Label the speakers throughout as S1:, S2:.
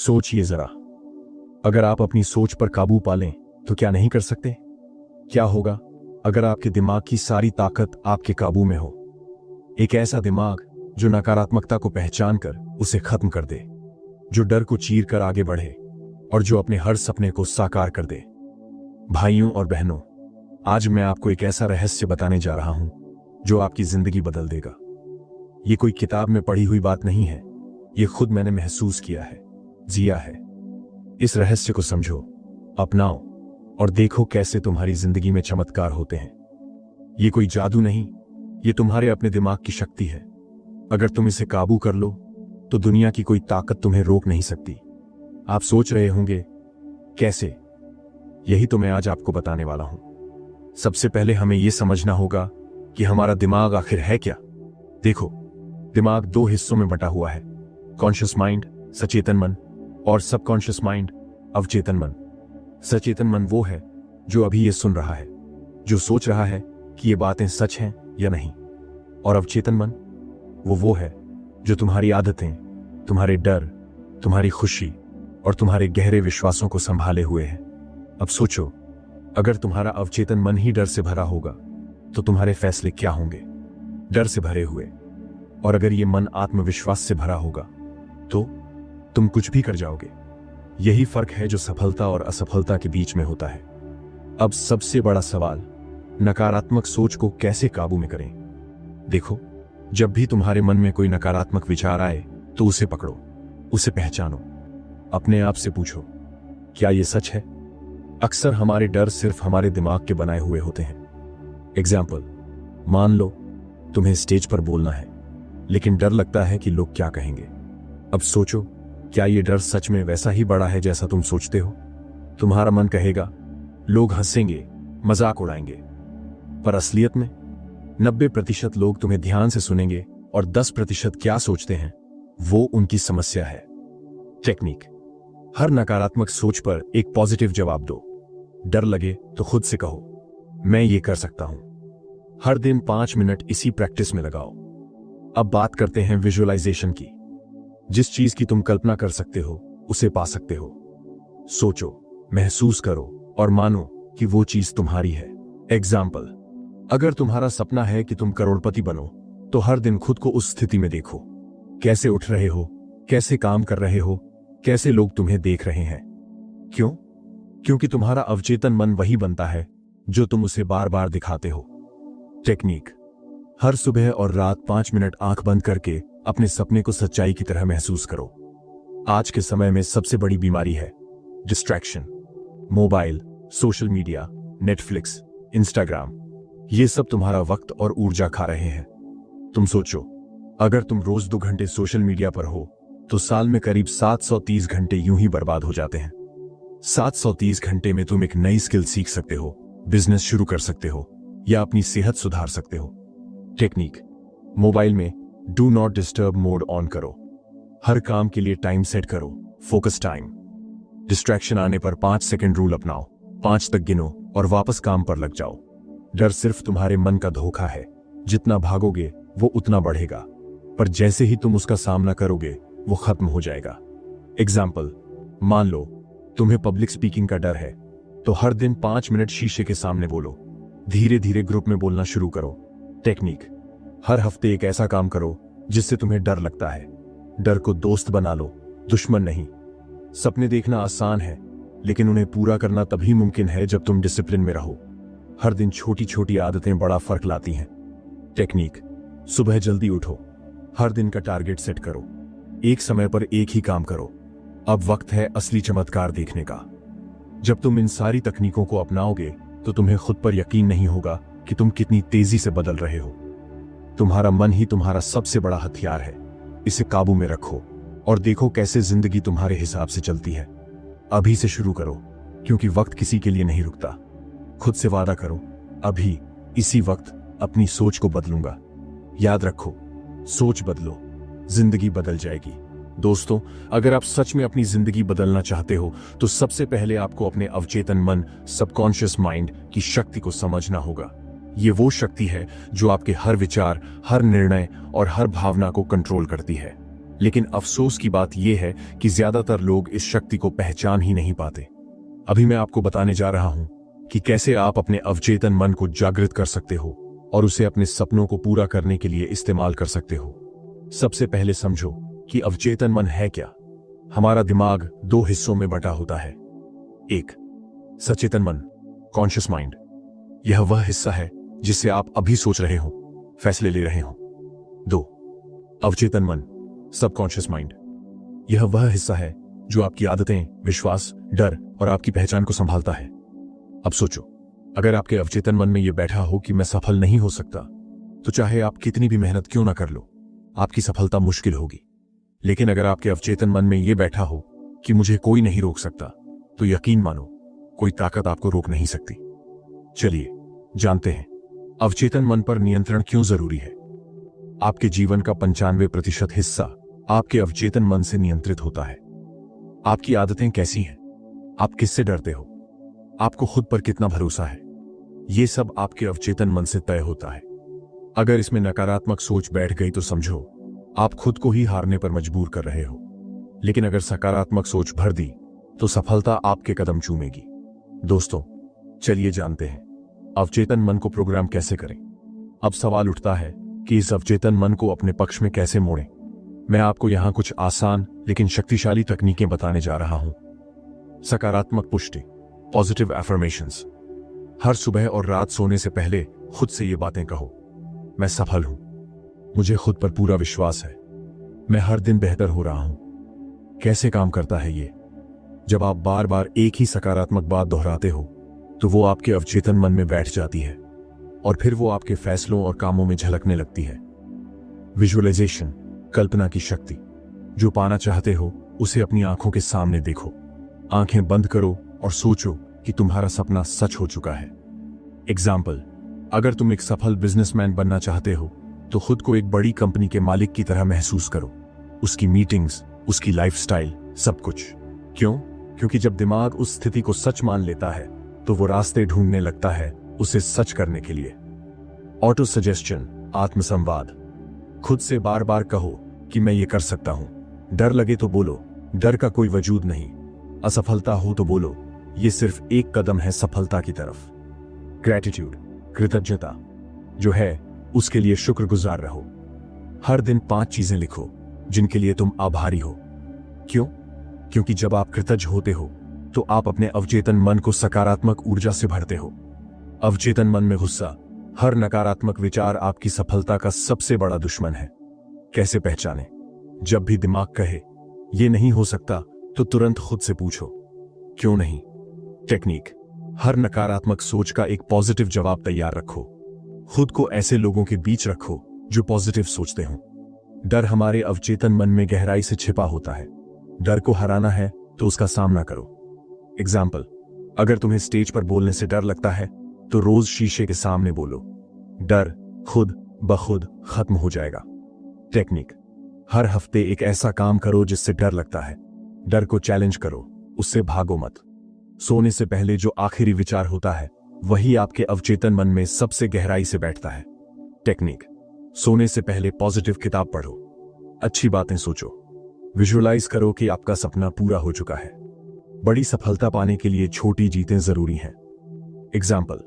S1: सोचिए जरा, अगर आप अपनी सोच पर काबू पा लें तो क्या नहीं कर सकते? क्या होगा अगर आपके दिमाग की सारी ताकत आपके काबू में हो? एक ऐसा दिमाग जो नकारात्मकता को पहचान कर उसे खत्म कर दे, जो डर को चीर कर आगे बढ़े और जो अपने हर सपने को साकार कर दे। भाइयों और बहनों, आज मैं आपको एक ऐसा रहस्य बताने जा रहा हूं जो आपकी जिंदगी बदल देगा। ये कोई किताब में पढ़ी हुई बात नहीं है, ये खुद मैंने महसूस किया है, जिया है। इस रहस्य को समझो, अपनाओ और देखो कैसे तुम्हारी जिंदगी में चमत्कार होते हैं। ये कोई जादू नहीं, ये तुम्हारे अपने दिमाग की शक्ति है। अगर तुम इसे काबू कर लो तो दुनिया की कोई ताकत तुम्हें रोक नहीं सकती। आप सोच रहे होंगे कैसे? यही तो मैं आज आपको बताने वाला हूं। सबसे पहले हमें यह समझना होगा कि हमारा दिमाग आखिर है क्या। देखो, दिमाग दो हिस्सों में बटा हुआ है, कॉन्शियस माइंड सचेतन मन और सबकॉन्शियस माइंड अवचेतन मन। सचेतन मन वो है जो अभी ये सुन रहा है, जो सोच रहा है कि ये बातें सच हैं या नहीं। और अवचेतन मन वो है जो तुम्हारी आदतें, तुम्हारे डर, तुम्हारी खुशी और तुम्हारे गहरे विश्वासों को संभाले हुए है। अब सोचो, अगर तुम्हारा अवचेतन मन ही डर से भरा होगा तो तुम्हारे फैसले क्या होंगे? डर से भरे हुए। और अगर ये मन आत्मविश्वास से भरा होगा तो तुम कुछ भी कर जाओगे। यही फर्क है जो सफलता और असफलता के बीच में होता है। अब सबसे बड़ा सवाल, नकारात्मक सोच को कैसे काबू में करें? देखो, जब भी तुम्हारे मन में कोई नकारात्मक विचार आए तो उसे पकड़ो, उसे पहचानो। अपने आप से पूछो, क्या यह सच है? अक्सर हमारे डर सिर्फ हमारे दिमाग के बनाए हुए होते हैं। एग्जाम्पल, मान लो तुम्हें स्टेज पर बोलना है लेकिन डर लगता है कि लोग क्या कहेंगे। अब सोचो, क्या यह डर सच में वैसा ही बड़ा है जैसा तुम सोचते हो? तुम्हारा मन कहेगा लोग हंसेंगे, मजाक उड़ाएंगे। पर असलियत में 90% लोग तुम्हें ध्यान से सुनेंगे और 10% क्या सोचते हैं वो उनकी समस्या है। टेक्निक, हर नकारात्मक सोच पर एक पॉजिटिव जवाब दो। डर लगे तो खुद से कहो, मैं ये कर सकता हूं। हर दिन 5 मिनट इसी प्रैक्टिस में लगाओ। अब बात करते हैं विजुअलाइजेशन की। जिस चीज की तुम कल्पना कर सकते हो उसे पा सकते हो। सोचो, महसूस करो और मानो कि वो चीज तुम्हारी है। एग्जाम्पल, अगर तुम्हारा सपना है कि तुम करोड़पति बनो तो हर दिन खुद को उस स्थिति में देखो। कैसे उठ रहे हो, कैसे काम कर रहे हो, कैसे लोग तुम्हें देख रहे हैं। क्यों? क्योंकि तुम्हारा अवचेतन मन वही बनता है जो तुम उसे बार बार दिखाते हो। टेक्निक, हर सुबह और रात 5 मिनट आंख बंद करके अपने सपने को सच्चाई की तरह महसूस करो। आज के समय में सबसे बड़ी बीमारी है distraction. Mobile, social media, Netflix, Instagram, ये सब तुम्हारा वक्त और ऊर्जा खा रहे हैं। तुम सोचो, अगर तुम रोज 2 घंटे सोशल मीडिया पर हो तो साल में करीब 730 घंटे यूं ही बर्बाद हो जाते हैं। 730 घंटे में तुम एक नई स्किल सीख सकते हो, बिजनेस शुरू कर सकते हो या अपनी सेहत सुधार सकते हो। टेक्निक, मोबाइल में do not disturb mode on करो। हर काम के लिए टाइम सेट करो, फोकस टाइम। डिस्ट्रैक्शन आने पर 5 सेकंड रूल अपनाओ, 5 तक गिनो और वापस काम पर लग जाओ। डर सिर्फ तुम्हारे मन का धोखा है, जितना भागोगे वो उतना बढ़ेगा, पर जैसे ही तुम उसका सामना करोगे वो खत्म हो जाएगा। एग्जाम्पल, मान लो तुम्हें पब्लिक स्पीकिंग का डर है तो हर दिन 5 मिनट शीशे के सामने बोलो। धीरे धीरे ग्रुप में बोलना शुरू करो। टेक्निक, हर हफ्ते एक ऐसा काम करो जिससे तुम्हें डर लगता है। डर को दोस्त बना लो, दुश्मन नहीं। सपने देखना आसान है लेकिन उन्हें पूरा करना तभी मुमकिन है जब तुम डिसिप्लिन में रहो। हर दिन छोटी छोटी आदतें बड़ा फर्क लाती हैं। टेक्निक, सुबह जल्दी उठो, हर दिन का टारगेट सेट करो, एक समय पर एक ही काम करो। अब वक्त है असली चमत्कार देखने का। जब तुम इन सारी तकनीकों को अपनाओगे तो तुम्हें खुद पर यकीन नहीं होगा कि तुम कितनी तेजी से बदल रहे हो। तुम्हारा मन ही तुम्हारा सबसे बड़ा हथियार है। इसे काबू में रखो और देखो कैसे जिंदगी तुम्हारे हिसाब से चलती है। अभी से शुरू करो, क्योंकि वक्त किसी के लिए नहीं रुकता। खुद से वादा करो, अभी इसी वक्त अपनी सोच को बदलूंगा। याद रखो, सोच बदलो, जिंदगी बदल जाएगी। दोस्तों, अगर आप सच में अपनी जिंदगी बदलना चाहते हो तो सबसे पहले आपको अपने अवचेतन मन, सबकॉन्शियस माइंड की शक्ति को समझना होगा। ये वो शक्ति है जो आपके हर विचार, हर निर्णय और हर भावना को कंट्रोल करती है। लेकिन अफसोस की बात यह है कि ज्यादातर लोग इस शक्ति को पहचान ही नहीं पाते। अभी मैं आपको बताने जा रहा हूं कि कैसे आप अपने अवचेतन मन को जागृत कर सकते हो और उसे अपने सपनों को पूरा करने के लिए इस्तेमाल कर सकते हो। सबसे पहले समझो कि अवचेतन मन है क्या। हमारा दिमाग दो हिस्सों में बटा होता है। एक, सचेतन मन, कॉन्शियस माइंड। यह वह हिस्सा है जिससे आप अभी सोच रहे हो, फैसले ले रहे हो। दो, अवचेतन मन, सबकॉन्शियस माइंड। यह वह हिस्सा है जो आपकी आदतें, विश्वास, डर और आपकी पहचान को संभालता है। अब सोचो, अगर आपके अवचेतन मन में यह बैठा हो कि मैं सफल नहीं हो सकता, तो चाहे आप कितनी भी मेहनत क्यों ना कर लो, आपकी सफलता मुश्किल होगी। लेकिन अगर आपके अवचेतन मन में यह बैठा हो कि मुझे कोई नहीं रोक सकता, तो यकीन मानो, कोई ताकत आपको रोक नहीं सकती। चलिए जानते हैं अवचेतन मन पर नियंत्रण क्यों जरूरी है। आपके जीवन का 95% हिस्सा आपके अवचेतन मन से नियंत्रित होता है। आपकी आदतें कैसी हैं, आप किससे डरते हो, आपको खुद पर कितना भरोसा है, यह सब आपके अवचेतन मन से तय होता है। अगर इसमें नकारात्मक सोच बैठ गई तो समझो आप खुद को ही हारने पर मजबूर कर रहे हो। लेकिन अगर सकारात्मक सोच भर दी तो सफलता आपके कदम चूमेगी। दोस्तों, चलिए जानते हैं अवचेतन मन को प्रोग्राम कैसे करें। अब सवाल उठता है कि इस अवचेतन मन को अपने पक्ष में कैसे मोड़ें। मैं आपको यहां कुछ आसान लेकिन शक्तिशाली तकनीकें बताने जा रहा हूं। सकारात्मक पुष्टि, पॉजिटिव एफर्मेशंस। हर सुबह और रात सोने से पहले खुद से ये बातें कहो। मैं सफल हूं, मुझे खुद पर पूरा विश्वास है, मैं हर दिन बेहतर हो रहा हूं। कैसे काम करता है ये? जब आप बार बार एक ही सकारात्मक बात दोहराते हो तो वो आपके अवचेतन मन में बैठ जाती है और फिर वो आपके फैसलों और कामों में झलकने लगती है। विजुअलाइजेशन, कल्पना की शक्ति। जो पाना चाहते हो उसे अपनी आंखों के सामने देखो। आंखें बंद करो और सोचो कि तुम्हारा सपना सच हो चुका है। एग्जाम्पल, अगर तुम एक सफल बिजनेसमैन बनना चाहते हो तो खुद को एक बड़ी कंपनी के मालिक की तरह महसूस करो। उसकी मीटिंग्स, उसकी लाइफस्टाइल, सब कुछ। क्यों? क्योंकि जब दिमाग उस स्थिति को सच मान लेता है तो वो रास्ते ढूंढने लगता है उसे सच करने के लिए। ऑटो सजेशन, आत्मसंवाद। खुद से बार बार कहो कि मैं ये कर सकता हूं। डर लगे तो बोलो, डर का कोई वजूद नहीं। असफलता हो तो बोलो, ये सिर्फ एक कदम है सफलता की तरफ। ग्रैटिट्यूड, कृतज्ञता। जो है उसके लिए शुक्रगुजार रहो। हर दिन 5 चीजें लिखो जिनके लिए तुम आभारी हो। क्यों? क्योंकि जब आप कृतज्ञ होते हो तो आप अपने अवचेतन मन को सकारात्मक ऊर्जा से भरते हो। अवचेतन मन में गुस्सा, हर नकारात्मक विचार आपकी सफलता का सबसे बड़ा दुश्मन है। कैसे पहचाने? जब भी दिमाग कहे ये नहीं हो सकता तो तुरंत खुद से पूछो, क्यों नहीं? टेक्निक, हर नकारात्मक सोच का एक पॉजिटिव जवाब तैयार रखो। खुद को ऐसे लोगों के बीच रखो जो पॉजिटिव सोचते हो। डर हमारे अवचेतन मन में गहराई से छिपा होता है। डर को हराना है तो उसका सामना करो। एग्जाम्पल, अगर तुम्हें स्टेज पर बोलने से डर लगता है तो रोज शीशे के सामने बोलो। डर खुद ब खुद खत्म हो जाएगा। टेक्निक, हर हफ्ते एक ऐसा काम करो जिससे डर लगता है। डर को चैलेंज करो, उससे भागो मत। सोने से पहले जो आखिरी विचार होता है वही आपके अवचेतन मन में सबसे गहराई से बैठता है। टेक्निक, सोने से पहले पॉजिटिव किताब पढ़ो, अच्छी बातें सोचो। विजुअलाइज करो कि आपका सपना पूरा हो चुका है। बड़ी सफलता पाने के लिए छोटी जीतें जरूरी हैं। एग्जाम्पल,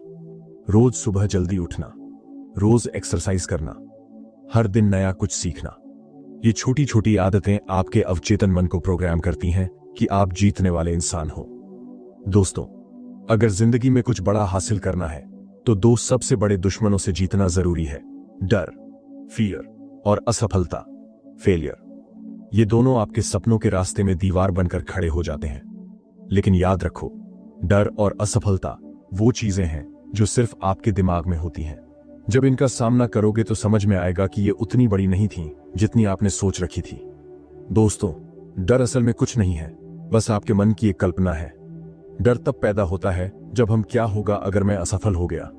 S1: रोज सुबह जल्दी उठना, रोज एक्सरसाइज करना, हर दिन नया कुछ सीखना। ये छोटी छोटी आदतें आपके अवचेतन मन को प्रोग्राम करती हैं कि आप जीतने वाले इंसान हो। दोस्तों, अगर जिंदगी में कुछ बड़ा हासिल करना है तो 2 सबसे बड़े दुश्मनों से जीतना जरूरी है। डर, फियर, और असफलता, फेलियर। ये दोनों आपके सपनों के रास्ते में दीवार बनकर खड़े हो जाते हैं। लेकिन याद रखो, डर और असफलता वो चीजें हैं जो सिर्फ आपके दिमाग में होती हैं। जब इनका सामना करोगे तो समझ में आएगा कि ये उतनी बड़ी नहीं थी जितनी आपने सोच रखी थी। दोस्तों, डर असल में कुछ नहीं है, बस आपके मन की एक कल्पना है। डर तब पैदा होता है जब हम क्या होगा अगर मैं असफल हो गया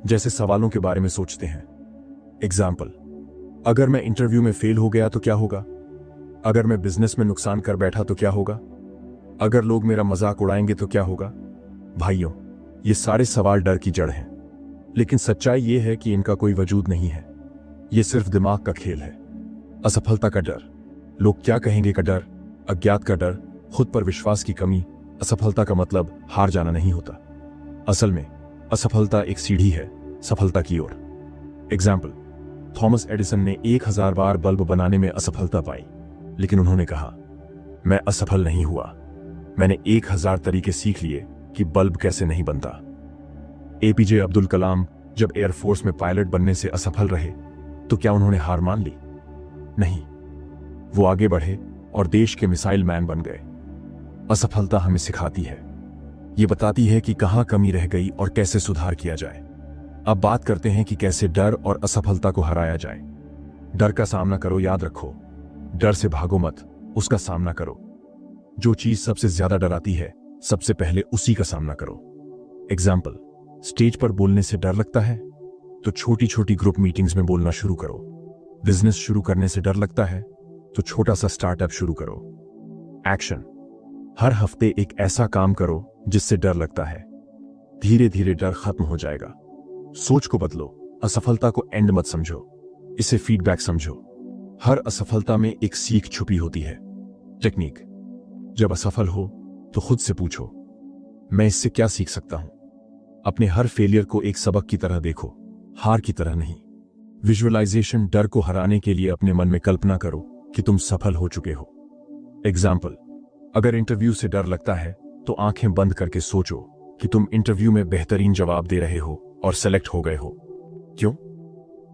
S1: जैसे सवालों के बारे में सोचते हैं। एग्जाम्पल, अगर मैं इंटरव्यू में फेल हो गया तो क्या होगा? अगर मैं बिजनेस में नुकसान कर बैठा तो क्या होगा? अगर लोग मेरा मजाक उड़ाएंगे तो क्या होगा? भाइयों, ये सारे सवाल डर की जड़ हैं। लेकिन सच्चाई ये है कि इनका कोई वजूद नहीं है। ये सिर्फ दिमाग का खेल है। असफलता का डर, लोग क्या कहेंगे का डर, अज्ञात का डर, खुद पर विश्वास की कमी। असफलता का मतलब हार जाना नहीं होता। असल में असफलता एक सीढ़ी है सफलता की ओर। एग्जाम्पल, थॉमस एडिसन ने 1000 बार बल्ब बनाने में असफलता पाई, लेकिन उन्होंने कहा, मैं असफल नहीं हुआ, मैंने 1000 तरीके सीख लिए कि बल्ब कैसे नहीं बनता। एपीजे अब्दुल कलाम जब एयरफोर्स में पायलट बनने से असफल रहे तो क्या उन्होंने हार मान ली? नहीं, वो आगे बढ़े और देश के मिसाइल मैन बन गए। असफलता हमें सिखाती है, ये बताती है कि कहां कमी रह गई और कैसे सुधार किया जाए। अब बात करते हैं कि कैसे डर और असफलता को हराया जाए। डर का सामना करो। याद रखो, डर से भागो मत, उसका सामना करो। जो चीज सबसे ज्यादा डराती है सबसे पहले उसी का सामना करो। एग्जाम्पल, स्टेज पर बोलने से डर लगता है तो छोटी छोटी ग्रुप मीटिंग्स में बोलना शुरू करो। बिजनेस शुरू करने से डर लगता है तो छोटा सा स्टार्टअप शुरू करो। एक्शन, हर हफ्ते एक ऐसा काम करो जिससे डर लगता है। धीरे धीरे डर खत्म हो जाएगा। सोच को बदलो। असफलता को एंड मत समझो, इसे फीडबैक समझो। हर असफलता में एक सीख छुपी होती है। टेक्निक, जब असफल हो तो खुद से पूछो, मैं इससे क्या सीख सकता हूं? अपने हर फेलियर को एक सबक की तरह देखो, हार की तरह नहीं। विजुअलाइजेशन, डर को हराने के लिए अपने मन में कल्पना करो कि तुम सफल हो चुके हो। एग्जाम्पल, अगर इंटरव्यू से डर लगता है तो आंखें बंद करके सोचो कि तुम इंटरव्यू में बेहतरीन जवाब दे रहे हो और सेलेक्ट हो गए हो। क्यों?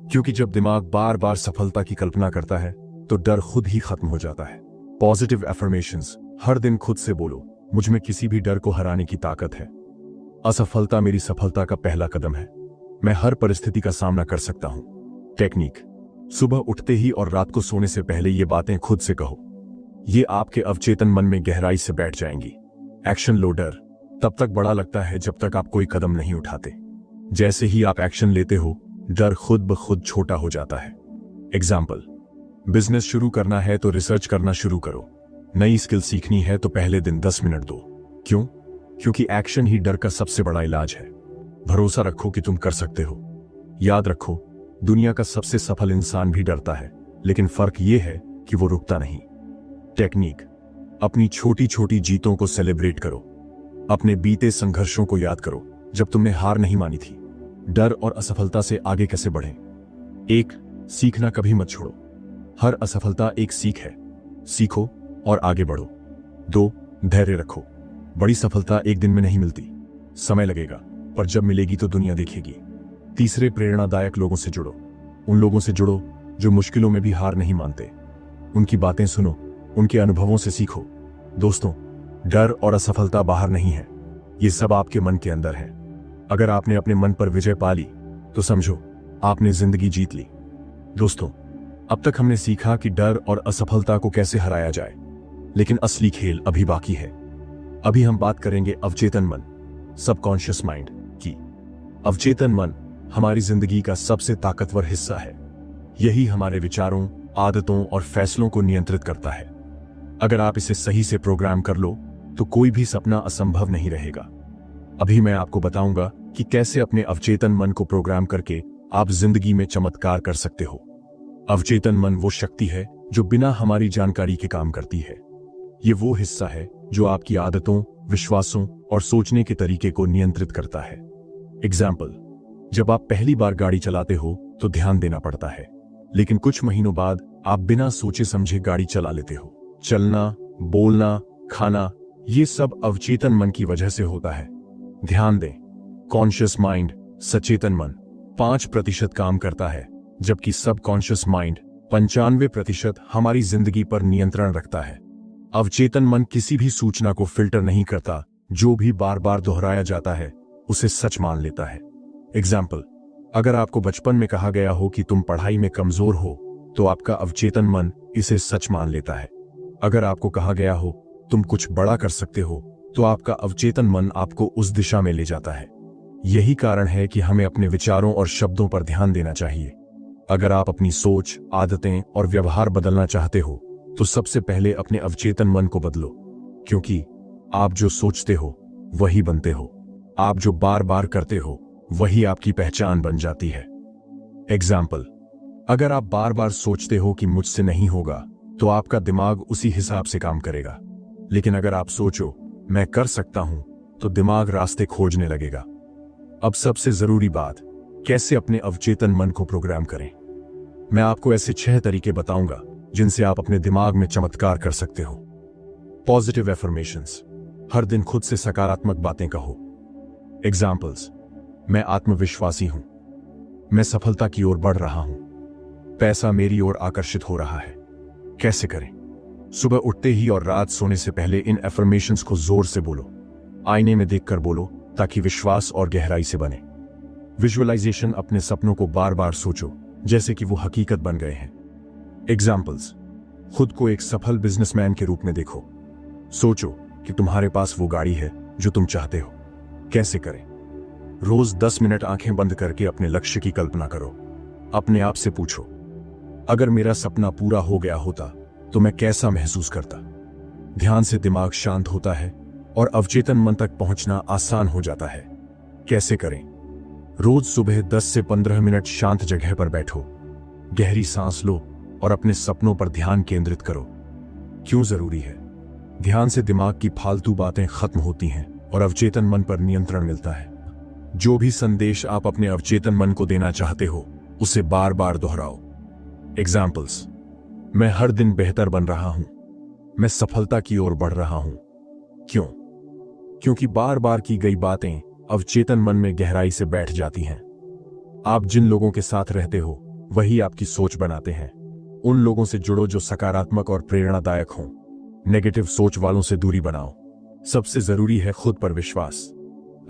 S1: क्योंकि जब दिमाग बार बार सफलता की कल्पना करता है तो डर खुद ही खत्म हो जाता है। पॉजिटिव एफर्मेशंस, हर दिन खुद से बोलो, मुझ में किसी भी डर को हराने की ताकत है। असफलता मेरी सफलता का पहला कदम है। मैं हर परिस्थिति का सामना कर सकता हूं। टेक्निक, सुबह उठते ही और रात को सोने से पहले ये बातें खुद से कहो। ये आपके अवचेतन मन में गहराई से बैठ जाएंगी। एक्शन लो, डर तब तक बड़ा लगता है जब तक आप कोई कदम नहीं उठाते। जैसे ही आप एक्शन लेते हो, डर खुद ब खुद छोटा हो जाता है। एग्जाम्पल, बिजनेस शुरू करना है तो रिसर्च करना शुरू करो। नई स्किल सीखनी है तो पहले दिन 10 मिनट दो। क्यों? क्योंकि एक्शन ही डर का सबसे बड़ा इलाज है। भरोसा रखो कि तुम कर सकते हो। याद रखो, दुनिया का सबसे सफल इंसान भी डरता है, लेकिन फर्क यह है कि वो रुकता नहीं। टेक्निक, अपनी छोटी छोटी जीतों को सेलिब्रेट करो। अपने बीते संघर्षों को याद करो जब तुमने हार नहीं मानी थी। डर और असफलता से आगे कैसे बढ़ें? 1. सीखना कभी मत छोड़ो। हर असफलता एक सीख है। सीखो और आगे बढ़ो। 2. धैर्य रखो। बड़ी सफलता एक दिन में नहीं मिलती, समय लगेगा, पर जब मिलेगी तो दुनिया देखेगी। 3. प्रेरणादायक लोगों से जुड़ो। उन लोगों से जुड़ो जो मुश्किलों में भी हार नहीं मानते। उनकी बातें सुनो, उनके अनुभवों से सीखो। दोस्तों, डर और असफलता बाहर नहीं है, ये सब आपके मन के अंदर है। अगर आपने अपने मन पर विजय पा ली तो समझो आपने जिंदगी जीत ली। दोस्तों, अब तक हमने सीखा कि डर और असफलता को कैसे हराया जाए, लेकिन असली खेल अभी बाकी है। अभी हम बात करेंगे अवचेतन मन, सबकॉन्शियस माइंड की। अवचेतन मन हमारी जिंदगी का सबसे ताकतवर हिस्सा है। यही हमारे विचारों, आदतों और फैसलों को नियंत्रित करता है। अगर आप इसे सही से प्रोग्राम कर लो तो कोई भी सपना असंभव नहीं रहेगा। अभी मैं आपको बताऊंगा कि कैसे अपने अवचेतन मन को प्रोग्राम करके आप जिंदगी में चमत्कार कर सकते हो। अवचेतन मन वो शक्ति है जो बिना हमारी जानकारी के काम करती है। ये वो हिस्सा है जो आपकी आदतों, विश्वासों और सोचने के तरीके को नियंत्रित करता है। एग्जाम्पल, जब आप पहली बार गाड़ी चलाते हो तो ध्यान देना पड़ता है, लेकिन कुछ महीनों बाद आप बिना सोचे समझे गाड़ी चला लेते हो। चलना, बोलना, खाना, ये सब अवचेतन मन की वजह से होता है। ध्यान दें, कॉन्शियस माइंड, सचेतन मन 5% काम करता है, जबकि सबकॉन्शियस माइंड 95% हमारी जिंदगी पर नियंत्रण रखता है। अवचेतन मन किसी भी सूचना को फिल्टर नहीं करता, जो भी बार बार दोहराया जाता है उसे सच मान लेता है। एग्जाम्पल, अगर आपको बचपन में कहा गया हो कि तुम पढ़ाई में कमजोर हो तो आपका अवचेतन मन इसे सच मान लेता है। अगर आपको कहा गया हो तुम कुछ बड़ा कर सकते हो तो आपका अवचेतन मन आपको उस दिशा में ले जाता है। यही कारण है कि हमें अपने विचारों और शब्दों पर ध्यान देना चाहिए। अगर आप अपनी सोच, आदतें और व्यवहार बदलना चाहते हो तो सबसे पहले अपने अवचेतन मन को बदलो, क्योंकि आप जो सोचते हो वही बनते हो। आप जो बार बार करते हो वही आपकी पहचान बन जाती है। एग्जाम्पल, अगर आप बार बार सोचते हो कि मुझसे नहीं होगा तो आपका दिमाग उसी हिसाब से काम करेगा। लेकिन अगर आप सोचो मैं कर सकता हूं, तो दिमाग रास्ते खोजने लगेगा। अब सबसे जरूरी बात, कैसे अपने अवचेतन मन को प्रोग्राम करें। मैं आपको ऐसे 6 तरीके बताऊंगा जिनसे आप अपने दिमाग में चमत्कार कर सकते हो। पॉजिटिव एफर्मेशंस, हर दिन खुद से सकारात्मक बातें कहो। एग्जाम्पल्स, मैं आत्मविश्वासी हूं, मैं सफलता की ओर बढ़ रहा हूं, पैसा मेरी ओर आकर्षित हो रहा है। कैसे करें? सुबह उठते ही और रात सोने से पहले इन एफर्मेशंस को जोर से बोलो। आईने में देखकर बोलो ताकि विश्वास और गहराई से बने। विजुअलाइजेशन, अपने सपनों को बार बार सोचो जैसे कि वो हकीकत बन गए हैं। एग्जाम्पल्स, खुद को एक सफल बिजनेसमैन के रूप में देखो। सोचो कि तुम्हारे पास वो गाड़ी है जो तुम चाहते हो। कैसे करें? रोज 10 मिनट आंखें बंद करके अपने लक्ष्य की कल्पना करो। अपने आप से पूछो, अगर मेरा सपना पूरा हो गया होता तो मैं कैसा महसूस करता। ध्यान से दिमाग शांत होता है और अवचेतन मन तक पहुंचना आसान हो जाता है। कैसे करें? रोज सुबह 10 से 15 मिनट शांत जगह पर बैठो, गहरी सांस लो और अपने सपनों पर ध्यान केंद्रित करो। क्यों जरूरी है? ध्यान से दिमाग की फालतू बातें खत्म होती हैं और अवचेतन मन पर नियंत्रण मिलता है। जो भी संदेश आप अपने अवचेतन मन को देना चाहते हो उसे बार बार दोहराओ। एग्जाम्पल्स, मैं हर दिन बेहतर बन रहा हूं, मैं सफलता की ओर बढ़ रहा हूं। क्यों? क्योंकि बार बार की गई बातें अवचेतन मन में गहराई से बैठ जाती हैं। आप जिन लोगों के साथ रहते हो वही आपकी सोच बनाते हैं। उन लोगों से जुड़ो जो सकारात्मक और प्रेरणादायक हों। नेगेटिव सोच वालों से दूरी बनाओ। सबसे जरूरी है खुद पर विश्वास।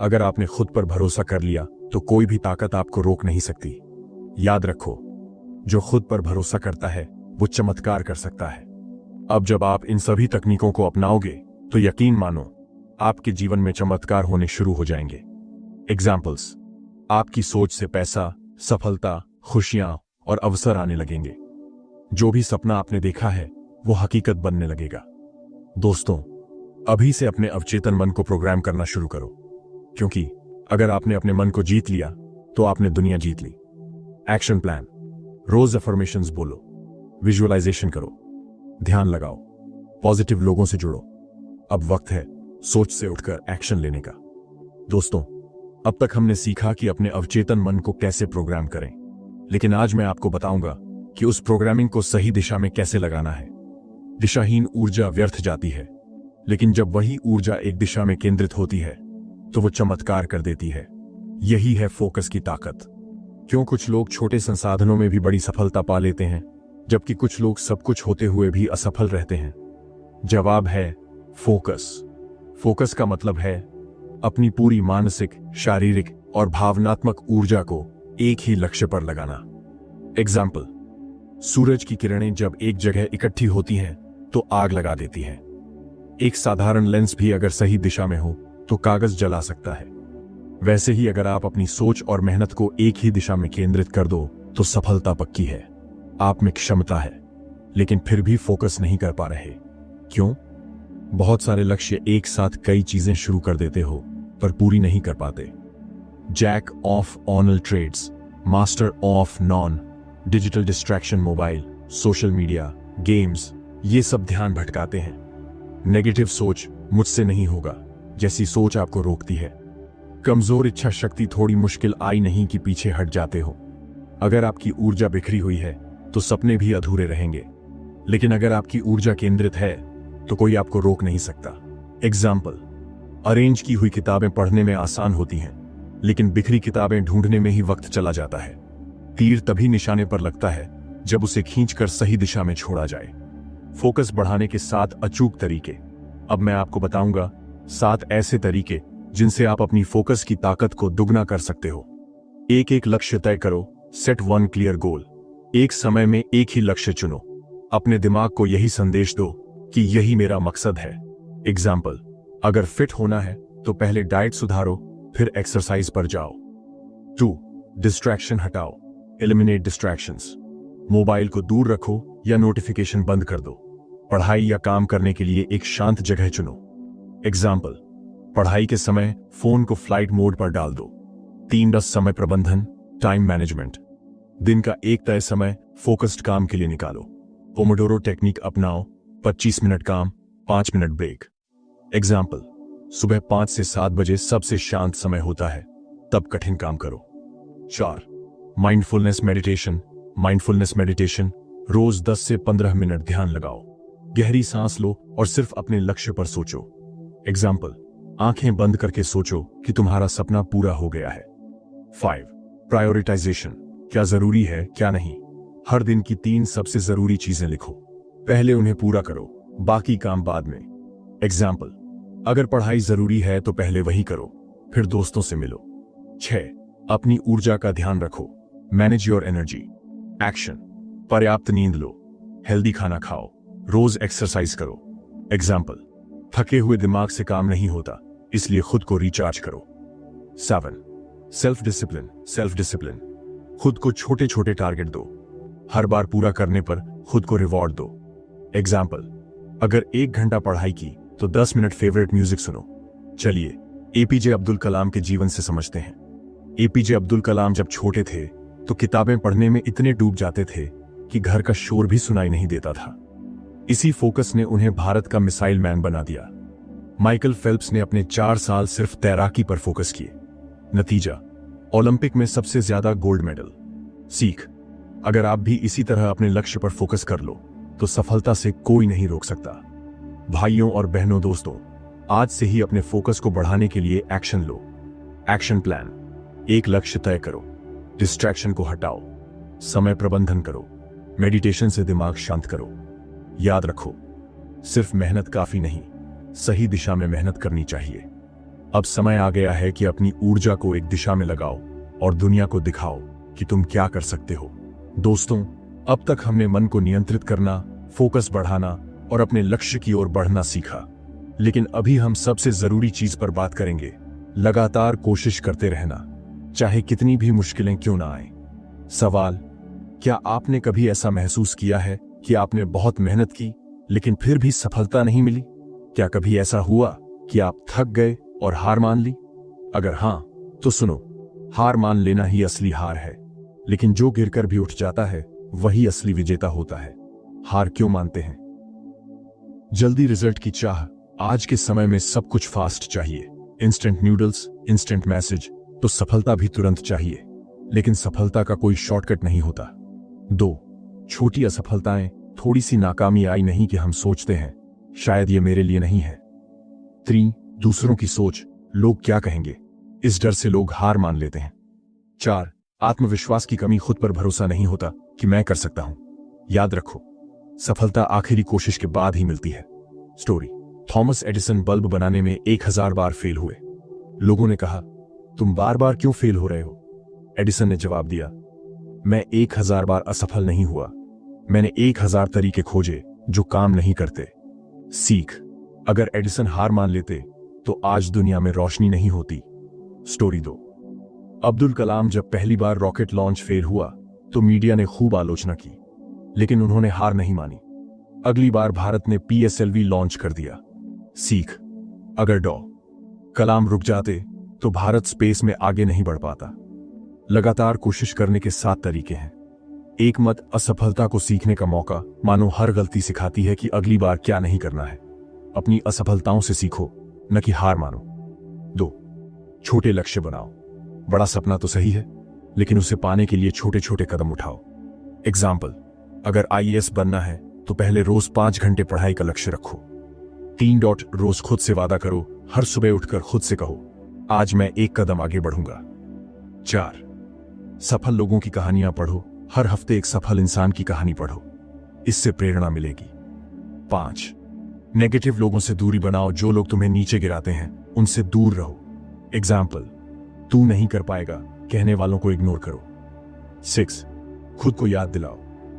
S1: अगर आपने खुद पर भरोसा कर लिया तो कोई भी ताकत आपको रोक नहीं सकती। याद रखो, जो खुद पर भरोसा करता है वो चमत्कार कर सकता है। अब जब आप इन सभी तकनीकों को अपनाओगे तो यकीन मानो आपके जीवन में चमत्कार होने शुरू हो जाएंगे। एग्जाम्पल्स, आपकी सोच से पैसा, सफलता, खुशियां और अवसर आने लगेंगे। जो भी सपना आपने देखा है वो हकीकत बनने लगेगा। दोस्तों, अभी से अपने अवचेतन मन को प्रोग्राम करना शुरू करो, क्योंकि अगर आपने अपने मन को जीत लिया तो आपने दुनिया जीत ली। एक्शन प्लान, रोज अफर्मेशंस बोलो, विजुअलाइजेशन करो, ध्यान लगाओ, पॉजिटिव लोगों से जुड़ो। अब वक्त है सोच से उठकर एक्शन लेने का। दोस्तों, अब तक हमने सीखा कि अपने अवचेतन मन को कैसे प्रोग्राम करें, लेकिन आज मैं आपको बताऊंगा कि उस प्रोग्रामिंग को सही दिशा में कैसे लगाना है। दिशाहीन ऊर्जा व्यर्थ जाती है, लेकिन जब वही ऊर्जा एक दिशा में केंद्रित होती है तो वो चमत्कार कर देती है। यही है फोकस की ताकत। क्यों कुछ लोग छोटे संसाधनों में भी बड़ी सफलता पा लेते हैं, जबकि कुछ लोग सब कुछ होते हुए भी असफल रहते हैं? जवाब है फोकस। फोकस का मतलब है अपनी पूरी मानसिक, शारीरिक और भावनात्मक ऊर्जा को एक ही लक्ष्य पर लगाना। एग्जाम्पल, सूरज की किरणें जब एक जगह इकट्ठी होती हैं तो आग लगा देती हैं। एक साधारण लेंस भी अगर सही दिशा में हो तो कागज जला सकता है। वैसे ही अगर आप अपनी सोच और मेहनत को एक ही दिशा में केंद्रित कर दो तो सफलता पक्की है। आप में क्षमता है, लेकिन फिर भी फोकस नहीं कर पा रहे। क्यों? बहुत सारे लक्ष्य एक साथ कई चीजें शुरू कर देते हो पर पूरी नहीं कर पाते। Jack of all trades, master of none. Digital distraction, mobile, social media, games, ये सब ध्यान भटकाते हैं। नेगेटिव सोच, मुझसे नहीं होगा जैसी सोच आपको रोकती है। कमजोर इच्छा शक्ति, थोड़ी मुश्किल आई नहीं कि पीछे हट जाते हो। अगर आपकी ऊर्जा बिखरी हुई है तो सपने भी अधूरे रहेंगे, लेकिन अगर आपकी ऊर्जा केंद्रित है तो कोई आपको रोक नहीं सकता। एग्जाम्पल, अरेंज की हुई किताबें पढ़ने में आसान होती हैं, लेकिन बिखरी किताबें ढूंढने में ही वक्त चला जाता है। तीर तभी निशाने पर लगता है जब उसे खींचकर सही दिशा में छोड़ा जाए। फोकस बढ़ाने के 7 अचूक तरीके। अब मैं आपको बताऊंगा 7 ऐसे तरीके जिनसे आप अपनी फोकस की ताकत को दुगना कर सकते हो। एक लक्ष्य तय करो। Set 1 clear goal. एक समय में एक ही लक्ष्य चुनो। अपने दिमाग को यही संदेश दो कि यही मेरा मकसद है। एग्जाम्पल, अगर फिट होना है तो पहले डाइट सुधारो, फिर एक्सरसाइज पर जाओ। 2 डिस्ट्रैक्शन हटाओ। Eliminate distractions. मोबाइल को दूर रखो या नोटिफिकेशन बंद कर दो। पढ़ाई या काम करने के लिए एक शांत जगह चुनो। एग्जाम्पल, पढ़ाई के समय फोन को फ्लाइट मोड पर डाल दो। 3 समय प्रबंधन, टाइम मैनेजमेंट। दिन का एक तय समय फोकस्ड काम के लिए निकालो। पोमोडोरो टेक्निक अपनाओ, 25 मिनट काम, 5 मिनट ब्रेक। एग्जाम्पल, सुबह 5 से 7 बजे सबसे शांत समय होता है, तब कठिन काम करो। 4. Mindfulness meditation. माइंडफुलनेस मेडिटेशन, रोज 10 से 15 मिनट ध्यान लगाओ, गहरी सांस लो और सिर्फ अपने लक्ष्य पर सोचो। एग्जाम्पल, आंखें बंद करके सोचो कि तुम्हारा सपना पूरा हो गया है। 5. प्रायोरिटाइजेशन, क्या जरूरी है क्या नहीं। हर दिन की 3 सबसे जरूरी चीजें लिखो, पहले उन्हें पूरा करो, बाकी काम बाद में। एग्जाम्पल, अगर पढ़ाई जरूरी है तो पहले वही करो, फिर दोस्तों से मिलो। 6. अपनी ऊर्जा का ध्यान रखो, मैनेज योर एनर्जी। एक्शन, पर्याप्त नींद लो, हेल्दी खाना खाओ, रोज एक्सरसाइज करो। एग्जाम्पल, थके हुए दिमाग से काम नहीं होता, इसलिए खुद को रिचार्ज करो। 7. Self discipline. सेल्फ डिसिप्लिन, खुद को छोटे छोटे टारगेट दो, हर बार पूरा करने पर खुद को रिवॉर्ड दो। एग्जाम्पल, अगर 1 घंटा पढ़ाई की तो 10 मिनट फेवरेट म्यूजिक सुनो। चलिए एपीजे अब्दुल कलाम के जीवन से समझते हैं। एपीजे अब्दुल कलाम जब छोटे थे तो किताबें पढ़ने में इतने डूब जाते थे कि घर का शोर भी सुनाई नहीं देता था। इसी फोकस ने उन्हें भारत का मिसाइल मैन बना दिया। माइकल फेल्प्स ने अपने 4 साल सिर्फ तैराकी पर फोकस किए, नतीजा ओलंपिक में सबसे ज्यादा गोल्ड मेडल। सीख, अगर आप भी इसी तरह अपने लक्ष्य पर फोकस कर लो तो सफलता से कोई नहीं रोक सकता। भाइयों और बहनों, दोस्तों, आज से ही अपने फोकस को बढ़ाने के लिए एक्शन लो। एक्शन प्लान, एक लक्ष्य तय करो, डिस्ट्रैक्शन को हटाओ, समय प्रबंधन करो, मेडिटेशन से दिमाग शांत करो। याद रखो, सिर्फ मेहनत काफी नहीं, सही दिशा में मेहनत करनी चाहिए। अब समय आ गया है कि अपनी ऊर्जा को एक दिशा में लगाओ और दुनिया को दिखाओ कि तुम क्या कर सकते हो। दोस्तों, अब तक हमने मन को नियंत्रित करना, फोकस बढ़ाना और अपने लक्ष्य की ओर बढ़ना सीखा, लेकिन अभी हम सबसे जरूरी चीज पर बात करेंगे, लगातार कोशिश करते रहना, चाहे कितनी भी मुश्किलें क्यों ना आए। सवाल, क्या आपने कभी ऐसा महसूस किया है कि आपने बहुत मेहनत की लेकिन फिर भी सफलता नहीं मिली? क्या कभी ऐसा हुआ कि आप थक गए और हार मान ली? अगर हां, तो सुनो, हार मान लेना ही असली हार है, लेकिन जो गिरकर भी उठ जाता है वही असली विजेता होता है। हार क्यों मानते हैं? जल्दी रिजल्ट की चाह। आज के समय में सब कुछ फास्ट चाहिए, इंस्टेंट नूडल्स, इंस्टेंट मैसेज, तो सफलता भी तुरंत चाहिए, लेकिन सफलता का कोई शॉर्टकट नहीं होता। 2. छोटी असफलताएं, थोड़ी सी नाकामी आई नहीं कि हम सोचते हैं शायद ये मेरे लिए नहीं है। 3. दूसरों की सोच, लोग क्या कहेंगे, इस डर से लोग हार मान लेते हैं। 4. आत्मविश्वास की कमी, खुद पर भरोसा नहीं होता कि मैं कर सकता हूं। याद रखो, सफलता आखिरी कोशिश के बाद ही मिलती है। स्टोरी, थॉमस एडिसन बल्ब बनाने में 1000 बार फेल हुए। लोगों ने कहा, तुम बार बार क्यों फेल हो रहे हो? एडिसन ने जवाब दिया, मैं 1000 बार असफल नहीं हुआ, मैंने 1000 तरीके खोजे जो काम नहीं करते। सीख, अगर एडिसन हार मान लेते तो आज दुनिया में रोशनी नहीं होती। स्टोरी 2, अब्दुल कलाम जब पहली बार रॉकेट लॉन्च फेल हुआ तो मीडिया ने खूब आलोचना की, लेकिन उन्होंने हार नहीं मानी। अगली बार भारत ने PSLV लॉन्च कर दिया। सीख, अगर कलाम रुक जाते तो भारत स्पेस में आगे नहीं बढ़ पाता। लगातार कोशिश करने के 7 तरीके हैं। एक मत, असफलता को सीखने का मौका मानो हर गलती सिखाती है कि अगली बार क्या नहीं करना है। अपनी असफलताओं से सीखो, न कि हार मानो। 2. छोटे लक्ष्य बनाओ, बड़ा सपना तो सही है, लेकिन उसे पाने के लिए छोटे छोटे कदम उठाओ। एग्जाम्पल, अगर IAS बनना है तो पहले रोज 5 घंटे पढ़ाई का लक्ष्य रखो। 3. रोज खुद से वादा करो, हर सुबह उठकर खुद से कहो, आज मैं 1 कदम आगे बढ़ूंगा। 4. सफल लोगों की कहानियां पढ़ो, हर हफ्ते एक सफल इंसान की कहानी पढ़ो, इससे प्रेरणा मिलेगी। 5. नेगेटिव लोगों से दूरी बनाओ, जो लोग तुम्हें नीचे गिराते हैं उनसे दूर रहो। एग्जाम्पल, तू नहीं कर पाएगा कहने वालों को इग्नोर करो। 6. खुद को याद दिलाओ,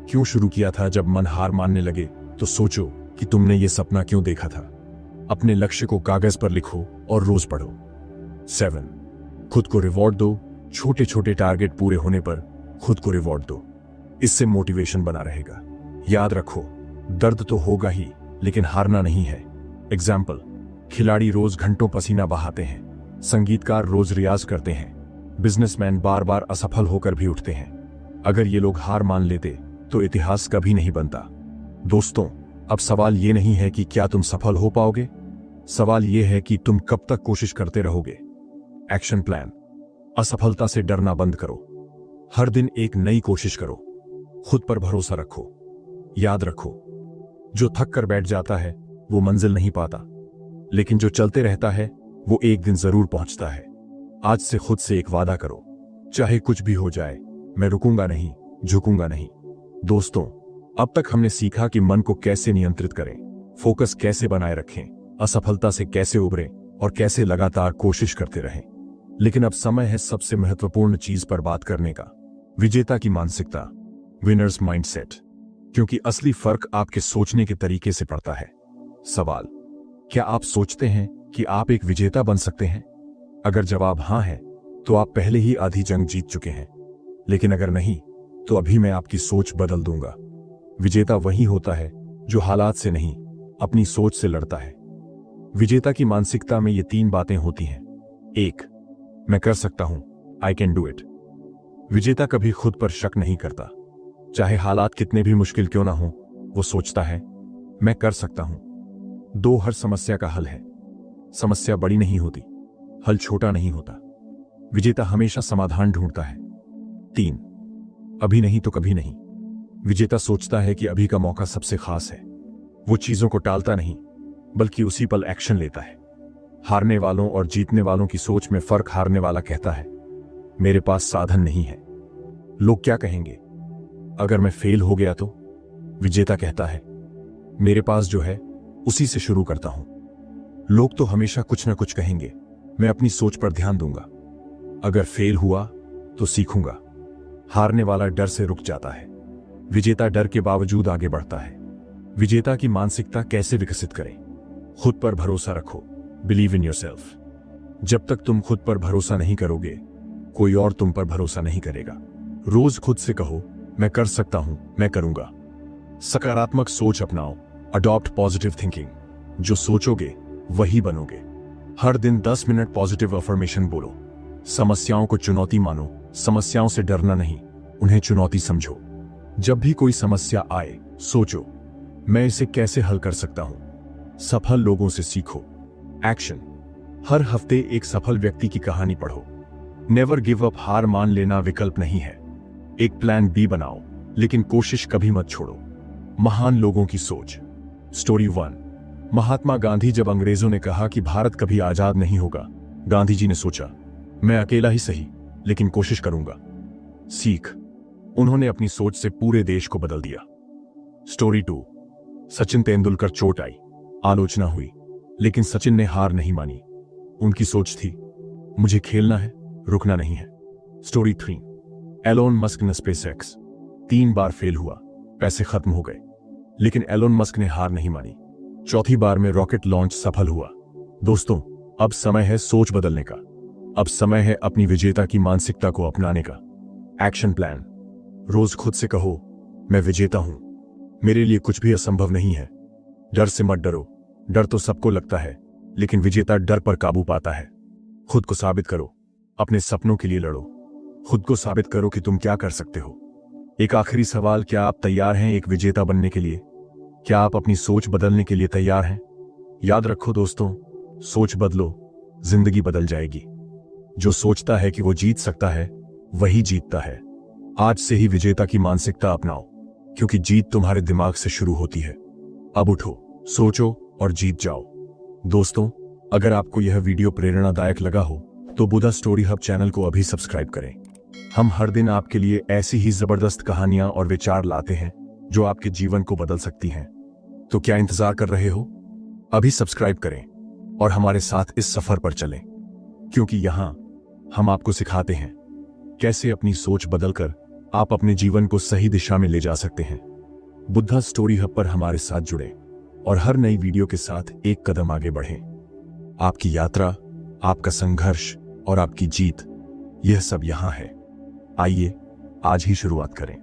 S1: क्यों शुरू किया था? जब मन हार मानने लगे तो सोचो कि तुमने ये सपना क्यों देखा था। अपने लक्ष्य को कागज पर लिखो और रोज पढ़ो। 7. खुद को रिवॉर्ड दो, छोटे छोटे टारगेट पूरे होने पर खुद को रिवॉर्ड दो, इससे मोटिवेशन बना रहेगा। याद रखो, दर्द तो होगा ही, लेकिन हारना नहीं है। एग्जाम्पल, खिलाड़ी रोज घंटों पसीना बहाते हैं, संगीतकार रोज रियाज करते हैं, बिजनेसमैन बार बार असफल होकर भी उठते हैं। अगर ये लोग हार मान लेते तो इतिहास कभी नहीं बनता। दोस्तों, अब सवाल ये नहीं है कि क्या तुम सफल हो पाओगे, सवाल ये है कि तुम कब तक कोशिश करते रहोगे। Action plan. असफलता से डरना बंद करो। हर दिन एक नई कोशिश करो। खुद पर भरोसा रखो। याद रखो, जो थक कर बैठ जाता है वो मंजिल नहीं पाता, लेकिन जो चलते रहता है वो एक दिन जरूर पहुंचता है। आज से खुद से एक वादा करो, चाहे कुछ भी हो जाए, मैं रुकूंगा नहीं, झुकूंगा नहीं। दोस्तों, अब तक हमने सीखा कि मन को कैसे नियंत्रित करें, फोकस कैसे बनाए रखें, असफलता से कैसे उबरें और कैसे लगातार कोशिश करते रहें। लेकिन अब समय है सबसे महत्वपूर्ण चीज पर बात करने का, विजेता की मानसिकता, विनर्स माइंडसेट। क्योंकि असली फर्क आपके सोचने के तरीके से पड़ता है। सवाल, क्या आप सोचते हैं कि आप एक विजेता बन सकते हैं? अगर जवाब हां है तो आप पहले ही आधी जंग जीत चुके हैं। लेकिन अगर नहीं, तो अभी मैं आपकी सोच बदल दूंगा। विजेता वही होता है जो हालात से नहीं, अपनी सोच से लड़ता है। विजेता की मानसिकता में ये 3 बातें होती हैं। 1, मैं कर सकता हूं, आई कैन डू इट। विजेता कभी खुद पर शक नहीं करता। चाहे हालात कितने भी मुश्किल क्यों ना हो, वो सोचता है मैं कर सकता हूं। 2, हर समस्या का हल है। समस्या बड़ी नहीं होती, हल छोटा नहीं होता। विजेता हमेशा समाधान ढूंढता है। 3, अभी नहीं तो कभी नहीं। विजेता सोचता है कि अभी का मौका सबसे खास है। वो चीजों को टालता नहीं, बल्कि उसी पल एक्शन लेता है। हारने वालों और जीतने वालों की सोच में फर्क, हारने वाला कहता है मेरे पास साधन नहीं है, लोग क्या कहेंगे, अगर मैं फेल हो गया तो। विजेता कहता है मेरे पास जो है उसी से शुरू करता हूं। लोग तो हमेशा कुछ ना कुछ कहेंगे, मैं अपनी सोच पर ध्यान दूंगा। अगर फेल हुआ तो सीखूंगा। हारने वाला डर से रुक जाता है, विजेता डर के बावजूद आगे बढ़ता है। विजेता की मानसिकता कैसे विकसित करें? खुद पर भरोसा रखो, बिलीव इन योरसेल्फ। जब तक तुम खुद पर भरोसा नहीं करोगे, कोई और तुम पर भरोसा नहीं करेगा। रोज खुद से कहो मैं कर सकता हूं, मैं करूंगा। सकारात्मक सोच अपनाओ, अडॉप्ट पॉजिटिव थिंकिंग। जो सोचोगे वही बनोगे। हर दिन 10 मिनट पॉजिटिव अफर्मेशन बोलो। समस्याओं को चुनौती मानो, समस्याओं से डरना नहीं, उन्हें चुनौती समझो। जब भी कोई समस्या आए, सोचो मैं इसे कैसे हल कर सकता हूं। सफल लोगों से सीखो। एक्शन। हर हफ्ते एक सफल व्यक्ति की कहानी पढ़ो। नेवर गिव अप, हार मान लेना विकल्प नहीं है। एक प्लान बी बनाओ, लेकिन कोशिश कभी मत छोड़ो। महान लोगों की सोच। स्टोरी 1। महात्मा गांधी जब अंग्रेजों ने कहा कि भारत कभी आजाद नहीं होगा, गांधी जी ने सोचा मैं अकेला ही सही, लेकिन कोशिश करूंगा। सीख। उन्होंने अपनी सोच से पूरे देश को बदल दिया। स्टोरी 2। सचिन तेंदुलकर, चोट आई, आलोचना हुई, लेकिन सचिन ने हार नहीं मानी। उनकी सोच थी मुझे खेलना है, रुकना नहीं है। स्टोरी 3। एलोन मस्क ने स्पेसएक्स 3 बार फेल हुआ, पैसे खत्म हो गए, लेकिन एलोन मस्क ने हार नहीं मानी। 4थी बार में रॉकेट लॉन्च सफल हुआ। दोस्तों, अब समय है सोच बदलने का। अब समय है अपनी विजेता की मानसिकता को अपनाने का। Action plan. रोज खुद से कहो मैं विजेता हूं, मेरे लिए कुछ भी असंभव नहीं है। डर से मत डरो, डर तो सबको लगता है, लेकिन विजेता डर पर काबू पाता है। खुद को साबित करो, अपने सपनों के लिए लड़ो। खुद को साबित करो कि तुम क्या कर सकते हो। एक आखिरी सवाल, क्या आप तैयार हैं एक विजेता बनने के लिए? क्या आप अपनी सोच बदलने के लिए तैयार हैं? याद रखो दोस्तों, सोच बदलो, जिंदगी बदल जाएगी। जो सोचता है कि वो जीत सकता है, वही जीतता है। आज से ही विजेता की मानसिकता अपनाओ, क्योंकि जीत तुम्हारे दिमाग से शुरू होती है। अब उठो, सोचो और जीत जाओ। दोस्तों, अगर आपको यह वीडियो प्रेरणादायक लगा हो तो बुधा स्टोरी हब चैनल को अभी सब्सक्राइब करें। हम हर दिन आपके लिए ऐसी ही जबरदस्त कहानियां और विचार लाते हैं जो आपके जीवन को बदल सकती हैं। तो क्या इंतजार कर रहे हो? अभी सब्सक्राइब करें और हमारे साथ इस सफर पर चलें, क्योंकि यहां हम आपको सिखाते हैं कैसे अपनी सोच बदलकर आप अपने जीवन को सही दिशा में ले जा सकते हैं। बुद्धा स्टोरी हब पर हमारे साथ जुड़ें और हर नई वीडियो के साथ एक कदम आगे बढ़ें। आपकी यात्रा, आपका संघर्ष और आपकी जीत, यह सब यहां है। आइए आज ही शुरुआत करें।